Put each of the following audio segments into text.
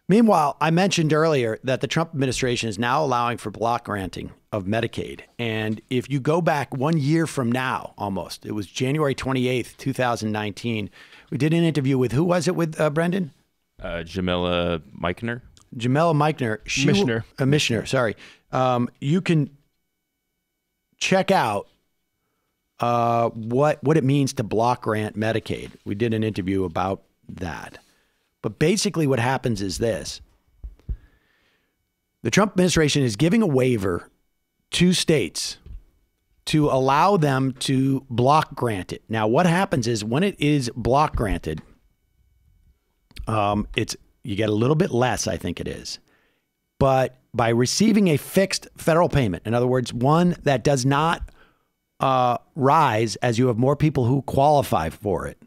Meanwhile, I mentioned earlier that the Trump administration is now allowing for block granting of Medicaid. And if you go back 1 year from now, almost, it was January 28th, 2019. We did an interview with, who was it with, Brendan? Jamila Meichner. Jamila Meichner. Mishner, sorry. You can check out what it means to block grant Medicaid. We did an interview about that. But basically what happens is this. The Trump administration is giving a waiver to states to allow them to block grant it. Now, what happens is when it is block granted, you get a little bit less, I think it is. But by receiving a fixed federal payment, in other words, one that does not rise as you have more people who qualify for it,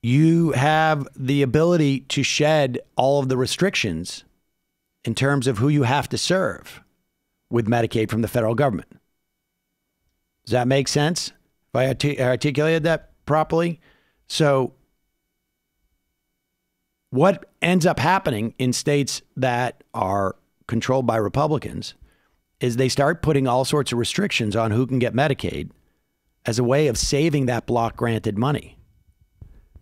you have the ability to shed all of the restrictions in terms of who you have to serve with Medicaid from the federal government. Does that make sense? If I articulated that properly? So what ends up happening in states that are controlled by Republicans is they start putting all sorts of restrictions on who can get Medicaid as a way of saving that block granted money,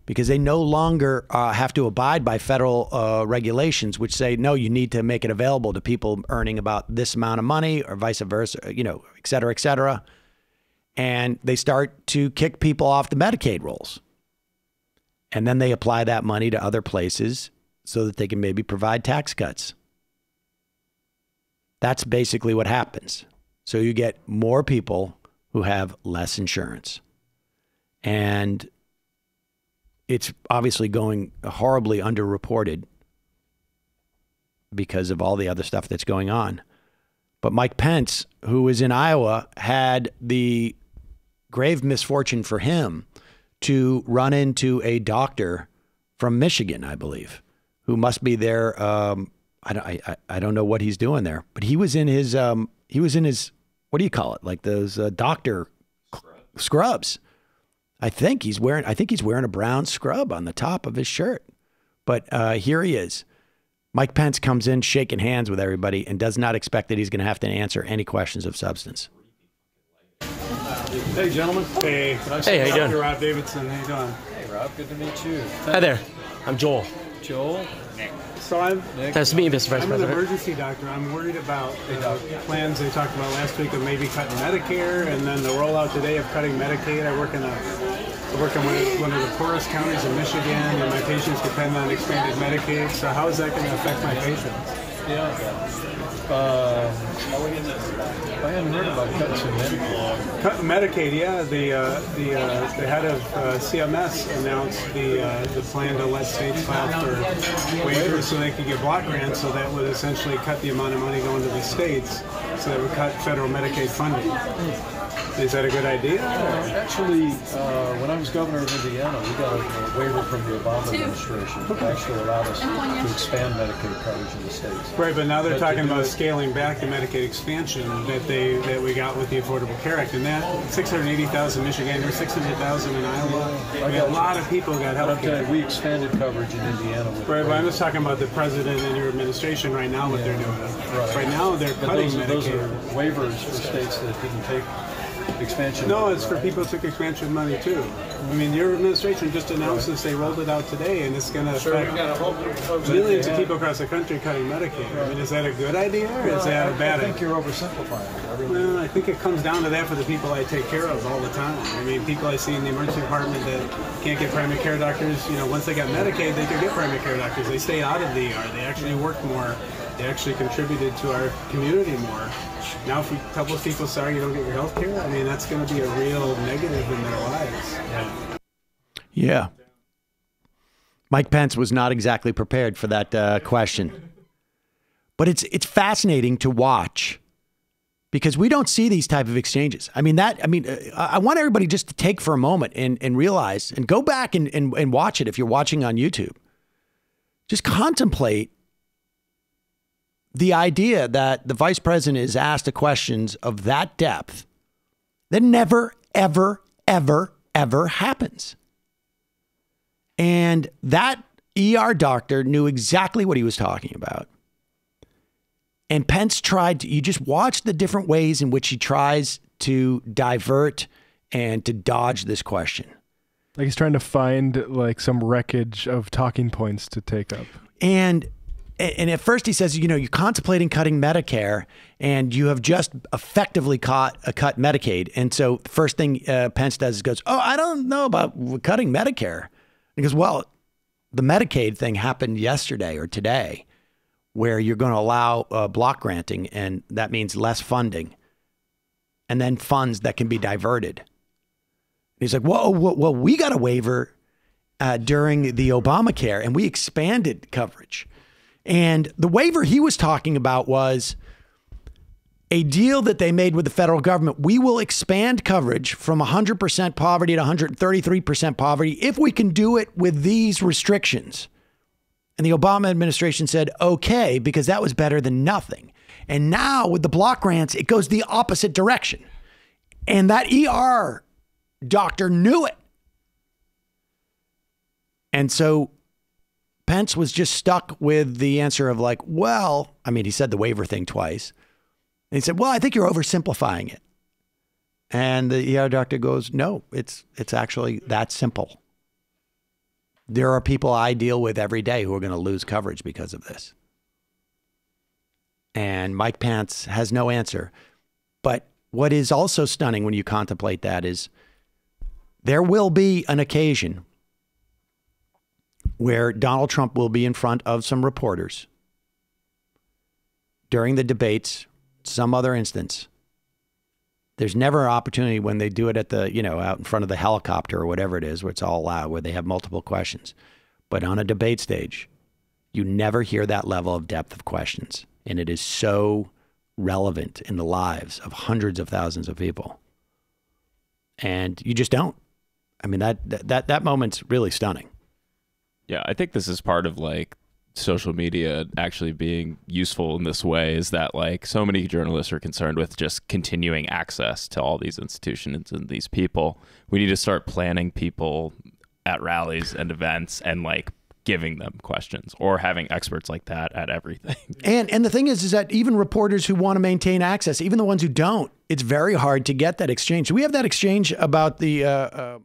because they no longer have to abide by federal regulations, which say, no, you need to make it available to people earning about this amount of money or vice versa, et cetera, et cetera. And they start to kick people off the Medicaid rolls. And then they apply that money to other places so that they can maybe provide tax cuts. That's basically what happens. So you get more people who have less insurance. And it's obviously going horribly underreported because of all the other stuff that's going on. But Mike Pence, who was in Iowa, had the grave misfortune for him to run into a doctor from Michigan, I believe, who must be there. I don't know what he's doing there, but he was in his what do you call it? Like those doctor scrubs. I think he's wearing a brown scrub on the top of his shirt. But here he is. Mike Pence comes in shaking hands with everybody and does not expect that he's going to have to answer any questions of substance. Hey, gentlemen. Hey. Hey, how you doing? Rob Davidson. How you doing? Hey, Rob. Good to meet you. Hi there. I'm Joel. Joel? Nick. So I'm Nice to meet you, Mr. Vice President. I'm an emergency doctor. I'm worried about plans they talked about last week of maybe cutting Medicare and then the rollout today of cutting Medicaid. I work in one of the poorest counties in Michigan, and my patients depend on expanded Medicaid. So how is that going to affect my patients? Yeah. I hadn't heard about cutting some Medicaid. Cutting Medicaid, yeah. The head of CMS announced the plan to let states file for waivers so they could get block grants. So that would essentially cut the amount of money going to the states. So that would cut federal Medicaid funding. Is that a good idea? Actually, when I was governor of Indiana, we got a waiver from the Obama administration that actually allowed us to expand Medicaid coverage in the states. Right, but now they're talking about scaling back the Medicaid expansion that we got with the Affordable Care Act, and that 680,000 Michiganders, 600,000 in Iowa. A lot of people got health care. We expanded coverage in Indiana. Right, but I'm just talking about the president and your administration right now, what they're doing. Right now, they're cutting Medicaid. Those are waivers for states that didn't take expansion. No, it's for people who took expansion money too. I mean, your administration just announced this. They rolled it out today, and it's going to affect millions of people across the country cutting Medicaid. I mean, is that a good idea or is that a bad idea? I think you're oversimplifying it. Well, I think it comes down to that for the people I take care of all the time. I mean, people I see in the emergency department that can't get primary care doctors, once they got Medicaid, they could get primary care doctors. They stay out of the ER. They actually work more. They actually contributed to our community more. Now, if we tell those people, sorry, you don't get your health care, I mean, that's going to be a real negative in their lives. Yeah. Mike Pence was not exactly prepared for that question. But it's fascinating to watch because we don't see these type of exchanges. I want everybody just to take for a moment and realize and go back and watch it if you're watching on YouTube. Just contemplate the idea that the vice president is asked questions of that depth that never, ever, ever, ever happens. And that ER doctor knew exactly what he was talking about. And Pence tried to, you just watch the different ways in which he tries to divert and to dodge this question. Like he's trying to find like some wreckage of talking points to take up. And at first he says, you know, you're contemplating cutting Medicare and you have just effectively cut Medicaid. And so the first thing Pence does is goes, oh, I don't know about cutting Medicare. He goes, well, the Medicaid thing happened yesterday or today where you're going to allow block granting, and that means less funding and then funds that can be diverted. He's like, whoa, we got a waiver during the Obamacare and we expanded coverage. And the waiver he was talking about was a deal that they made with the federal government. We will expand coverage from 100% poverty to 133% poverty if we can do it with these restrictions. And the Obama administration said, okay, because that was better than nothing. And now with the block grants, it goes the opposite direction. And that ER doctor knew it. And so Pence was just stuck with the answer of like, well, I mean, he said the waiver thing twice. And he said, well, I think you're oversimplifying it. And the ER doctor goes, no, it's actually that simple. There are people I deal with every day who are going to lose coverage because of this. And Mike Pence has no answer. But what is also stunning when you contemplate that is there will be an occasion where Donald Trump will be in front of some reporters during the debates, some other instance. There's never an opportunity when they do it at the, you know, out in front of the helicopter or whatever it is, where it's all loud, where they have multiple questions. But on a debate stage, you never hear that level of depth of questions. And it is so relevant in the lives of hundreds of thousands of people. And you just don't. I mean, that moment's really stunning. Yeah, I think this is part of like social media actually being useful in this way, is that like so many journalists are concerned with just continuing access to all these institutions and these people. We need to start planning people at rallies and events and like giving them questions or having experts like that at everything. And the thing is that even reporters who want to maintain access, even the ones who don't, it's very hard to get that exchange. We have that exchange about the